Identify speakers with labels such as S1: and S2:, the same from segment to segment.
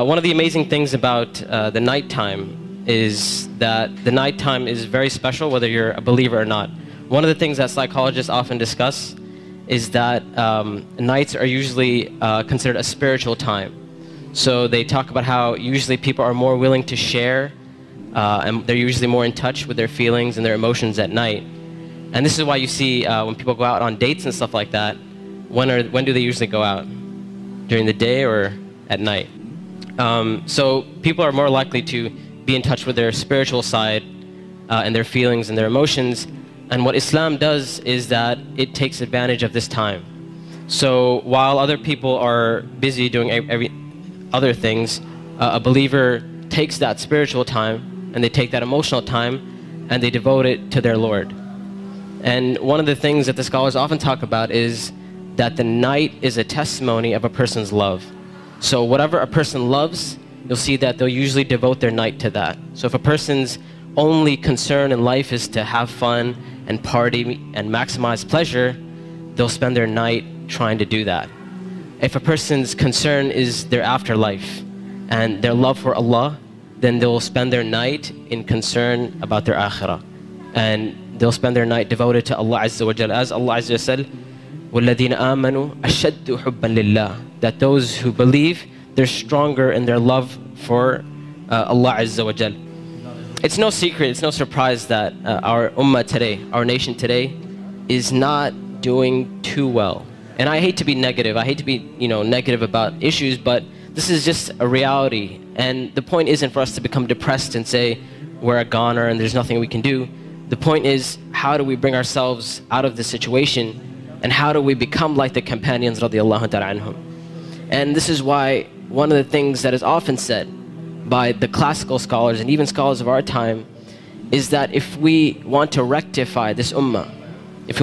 S1: One of the amazing things about the nighttime is that the nighttime is very special whether you're a believer or not. One of the things that psychologists often discuss is that nights are usually considered a spiritual time. So they talk about how usually people are more willing to share and they're usually more in touch with their feelings and their emotions at night. And this is why you see when people go out on dates and stuff like that, when do they usually go out? During the day or at night? So people are more likely to be in touch with their spiritual side and their feelings and their emotions. And what Islam does is that it takes advantage of this time. So while other people are busy doing other things, a believer takes that spiritual time and they take that emotional time and they devote it to their Lord. And one of the things that the scholars often talk about is that the night is a testimony of a person's love. So whatever a person loves, you'll see that they'll usually devote their night to that. So if a person's only concern in life is to have fun and party and maximize pleasure, they'll spend their night trying to do that. If a person's concern is their afterlife and their love for Allah, then they'll spend their night in concern about their akhirah. And they'll spend their night devoted to Allah Azza wa Jal. As Allah Azza wa said, وَالَّذِينَ آمَنُوا أَشَدُّ حُبًّا لِلَّهِ. That those who believe, they're stronger in their love for Allah Azza wa Jal. It's no secret, it's no surprise that our ummah today, our nation today, is not doing too well. And I hate to be negative, I hate to be negative about issues, but this is just a reality. And the point isn't for us to become depressed and say we're a goner and there's nothing we can do. The point is, how do we bring ourselves out of this situation, and how do we become like the companions radiallahu ta'ala anhum? And this is why one of the things that is often said by the classical scholars and even scholars of our time is that if we want to rectify this ummah, if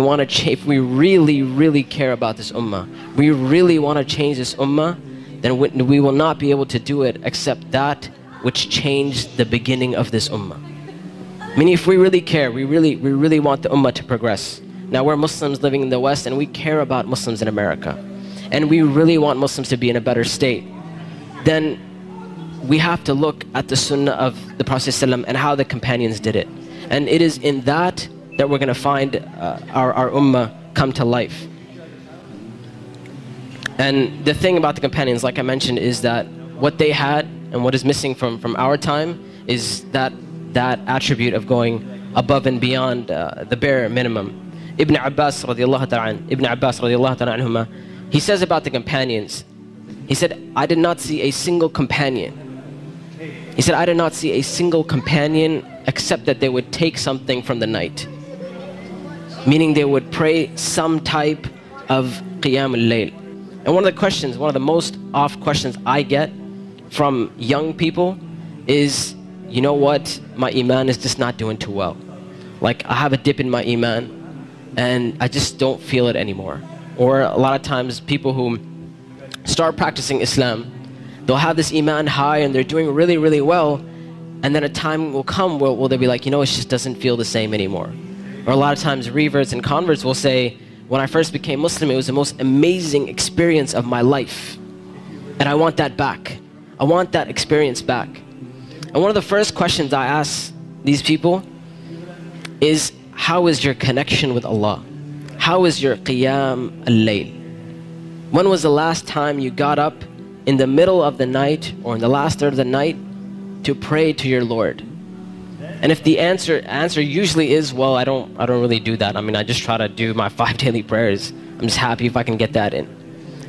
S1: we really, really care about this ummah, we really want to change this ummah, then we will not be able to do it except that which changed the beginning of this ummah. Meaning, if we really care, we really want the ummah to progress. Now, we're Muslims living in the West and we care about Muslims in America, and we really want Muslims to be in a better state. Then we have to look at the sunnah of the Prophet ﷺ and how the companions did it. And it is in that we're going to find our ummah come to life. And the thing about the companions, like I mentioned, is that what they had and what is missing from our time is that attribute of going above and beyond the bare minimum. Ibn Abbas radiallahu ta'ala anhuma, he says about the companions, he said, I did not see a single companion. He said, I did not see a single companion except that they would take something from the night. Meaning they would pray some type of qiyam al-layl. And one of the most oft questions I get from young people is, you know what, my iman is just not doing too well. Like, I have a dip in my iman and I just don't feel it anymore. Or a lot of times people who start practicing Islam, they'll have this iman high and they're doing really, really well, and then a time will come where they'll be like, it just doesn't feel the same anymore. Or a lot of times reverts and converts will say, when I first became Muslim, it was the most amazing experience of my life, and I want that back. I want that experience back. And one of the first questions I ask these people is, how is your connection with Allah? How is your qiyam al-layl? When was the last time you got up in the middle of the night or in the last third of the night to pray to your Lord? And if the answer usually is, well, I don't really do that. I just try to do my 5 daily prayers. I'm just happy if I can get that in.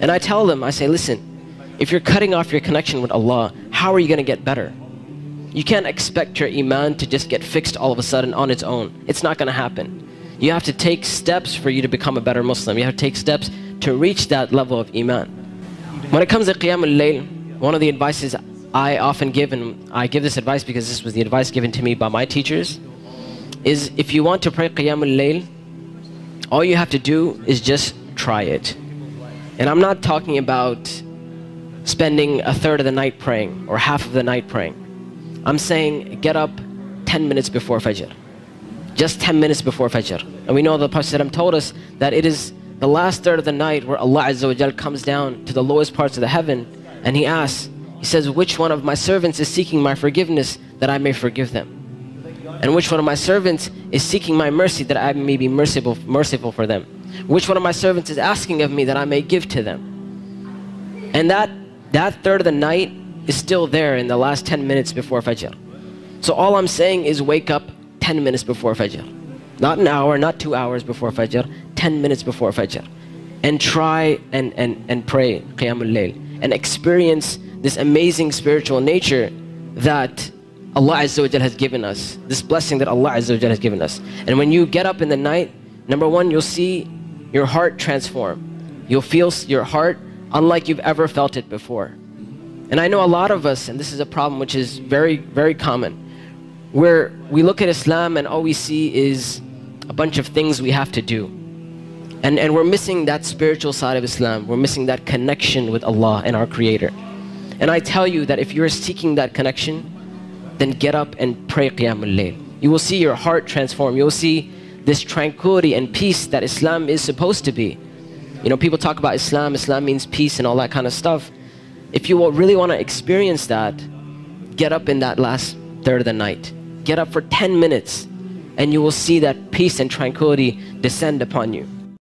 S1: And I tell them, I say, listen, if you're cutting off your connection with Allah, how are you going to get better? You can't expect your iman to just get fixed all of a sudden on its own. It's not going to happen. You have to take steps for you to become a better Muslim. You have to take steps to reach that level of iman. When it comes to qiyam al-layl, one of the advices I often give, and I give this advice because this was the advice given to me by my teachers, is if you want to pray qiyam al-layl, all you have to do is just try it. And I'm not talking about spending a third of the night praying or half of the night praying. I'm saying get up 10 minutes before Fajr. Just 10 minutes before Fajr. And we know the Prophet ﷺ told us that it is the last third of the night where Allah Azza wa Jal comes down to the lowest parts of the heaven and He asks, He says, which one of my servants is seeking my forgiveness that I may forgive them? And which one of my servants is seeking my mercy that I may be merciful for them? Which one of my servants is asking of me that I may give to them? And that third of the night is still there in the last 10 minutes before Fajr. So all I'm saying is wake up 10 minutes before Fajr. Not an hour, not 2 hours before Fajr, 10 minutes before Fajr. And try and pray Qiyamul Layl and experience this amazing spiritual nature that Allah Azza wa Jal has given us, this blessing that Allah Azza wa Jal has given us. And when you get up in the night, number one, you'll see your heart transform. You'll feel your heart unlike you've ever felt it before. And I know a lot of us, and this is a problem which is very, very common, where we look at Islam and all we see is a bunch of things we have to do. And we're missing that spiritual side of Islam. We're missing that connection with Allah and our Creator. And I tell you that if you're seeking that connection, then get up and pray Qiyamul Layl. You will see your heart transform. You will see this tranquility and peace that Islam is supposed to be. You know, people talk about Islam. Islam means peace and all that kind of stuff. If you really want to experience that, get up in that last third of the night. Get up for 10 minutes and you will see that peace and tranquility descend upon you.